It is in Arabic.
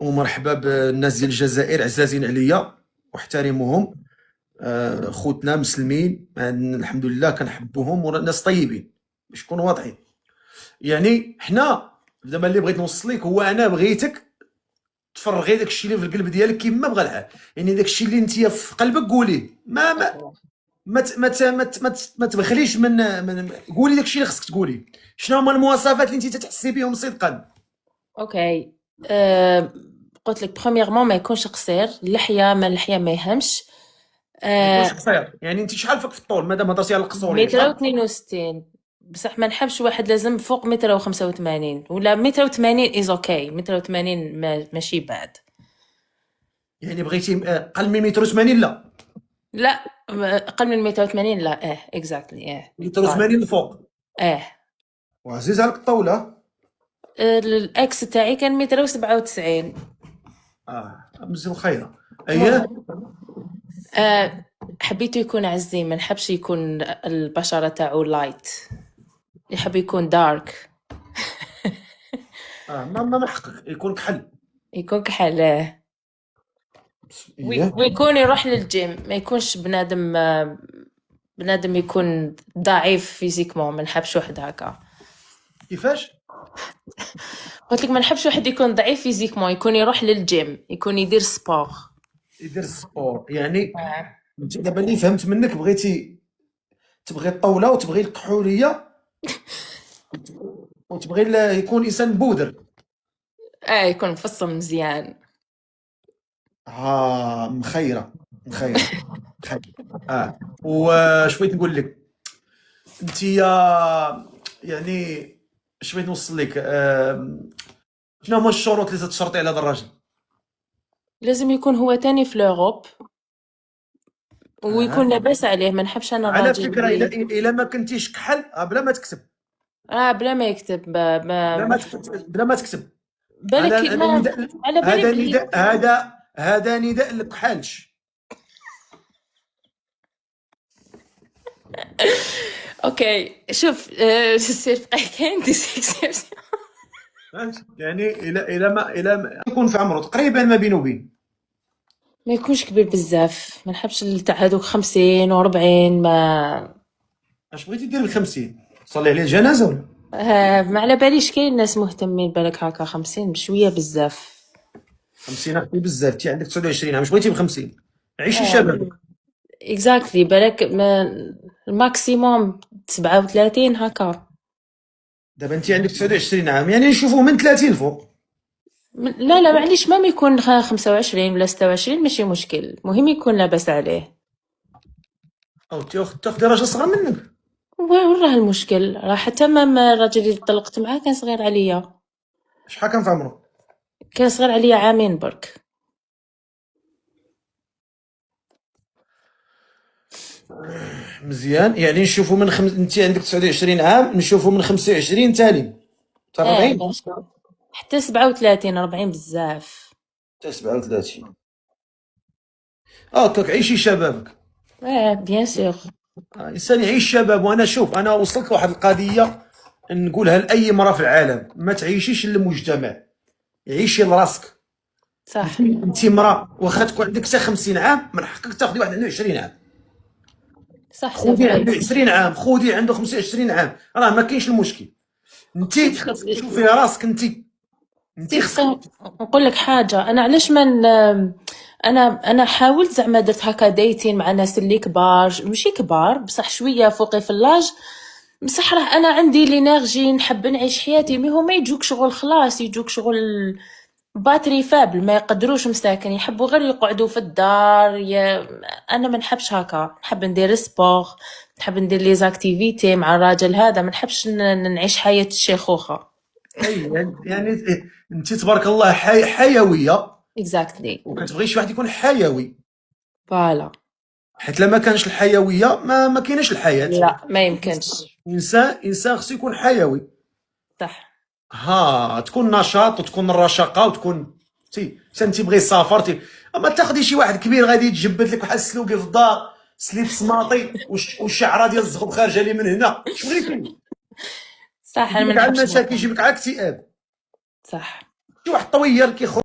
ومرحبا بالناس ديال الجزائر عزازين عليا واحترمهم. خوتنا مسلمين الحمد لله كنحبوهم وناس طيبين باش نكونوا واضحين. يعني حنا دابا اللي بغيت نوصل لك هو انا بغيتك تفرغي داك الشيء اللي في القلب ديالك كما بغى الحال. يعني داك الشيء اللي انت في قلبك قوليه، ما تبخليش من قولي داك الشيء اللي خصك تقوليه. شنو هما المواصفات اللي انت تتحسي بهم صدقا؟ اوكي. قلت لك برومييرمون ما يكونش قصير، اللحيه ما يهمش. ما يكونش قصير. يعني انت شحال فيك في الطول مادام هضرتي على القصور؟ يعني متر شحال؟ و62، بصح ما نحبش واحد لازم فوق متر و85 ولا متر و80 از اوكي. متر و80 ماشي بعد. يعني بغيتي اقل من متر 80؟ لا لا، اقل من متر و80 لا. اكزاكتلي متر 80 الفوق. اه وعزيز عليك الطاوله. الاكس تاعي كان متر و97. مزيان خيره. اييه. حبيته يكون عزيز، ما نحبش يكون البشرة تاعو لايت، يحب يكون دارك. ما حقك يكون كحل. يكون كحل. إيه. ويكون يروح للجيم، ما يكونش بنادم يكون ضعيف فيزيكمون. ما نحبش واحد هكا. كيفاش؟ قلت لك ما نحبش واحد يكون ضعيف فيزيكمون، يكون يروح للجيم، يكون يدير سبور. يدير السبور يعني. انت دابا اللي فهمت منك تبغي الطاوله وتبغي الكحوليه وتبغي يكون انسان بودر. يكون مفصل مزيان. مخيره. واش بغيت نقول لك انت يعني اش بغيت نوصل لك؟ شنو هما الشروط اللي تشرطي على هذا الراجل؟ لازم يكون هو تاني في لوروب ويكون لاباس عليه. ما نحبش انا على الراجل فكره الا ما كنتيش كحل بلا ما تكتب. بلا ما يكتب. بلا ما تكتب. بالك على هذا بالك نداء هذا نداء للكحالش. اوكي شوف. سير كاين دي سيكسيبسيون. يعني الى ما يكون في عمره تقريبا ما بينه وبين. ما يكونش كبير بزاف. ما نحبش تاع هذوك 50 و40. ما اش بغيتي دير ال50؟ تصلي عليه الجنازه ولا؟ ما على باليش. كاين ناس مهتمين بالك هكا. 50 بشويه بزاف. 50 اختي بزاف. انت عندك 29 عام، اش بغيتي ب50؟ عيشي شبابك. اكزاكتلي. بالك الماكسيموم 37 هكا. دابا انت عندك 29 عام، يعني نشوفوه من 30 الفوق. لا معليش، ما يكون 25 ولا 26 ماشي مشكل. مهم يكون لاباس عليه. او تاخدي راجل صغر منك. وين راه المشكل؟ راه حتى ما الراجل اللي طلقت معاه كان صغير عليا. شحال كان في عمره؟ كان صغير عليا عامين برك. مزيان. يعني نشوفوا من انت عندك 29 عام، نشوفوا من 25 تالي 40 حتى 37 40 بزاف. حتى 37. كاك عيشي شبابك. بيان سور. الانسان يعيش شباب. وانا شوف انا وصلت لواحد القضيه نقولها لاي امراه في العالم: ما تعيشيش للمجتمع، عيشي لراسك. صح. انت امراه واخا تكون عندك حتى 50 عام، من حقك تاخذي واحد عنده 20 عام. صح. خذي عنده 20 عام، خذي عنده 25 عام، راه ما كاينش المشكل. انت شوفي راسك. انت نقول لك حاجه. انا علاش من انا حاولت زعما درت هكا ديتين مع ناس اللي كبار، ماشي كبار بصح شويه فوقي في اللاج. بصح راه انا عندي لينيرجي، نحب نعيش حياتي. مي هما يجوك شغل خلاص، يجوك شغل باتري فابل، ما يقدروش مساكن، يحبوا غير يقعدوا في الدار. انا ما نحبش هكا. نحب ندير سبور، نحب ندير لي زاكتيفيتي مع الراجل هذا. ما نحبش نعيش حياه الشيخوخه. يعني انت تبارك الله حيويه. اكزاكتلي. وكتبغي شي واحد يكون حيوي. فوالا. حيت لما كانش الحيويه ما كايناش الحياه. لا ما يمكنش. انسان خصو يكون حيوي. صح. تكون نشاط وتكون الرشاقه وتكون انت تبغي السفر. اما تاخدي شي واحد كبير غادي يتجبد لك واحد السلوقي في الدار، سليب سماطي والشعره ديال الزغب خارجه لي من هنا. اش بغيتي؟ صح. انا يجيبك ما على نحبش. المشاكل، يجيبك على اكتئاب. صح. شي واحد طويل كيخرج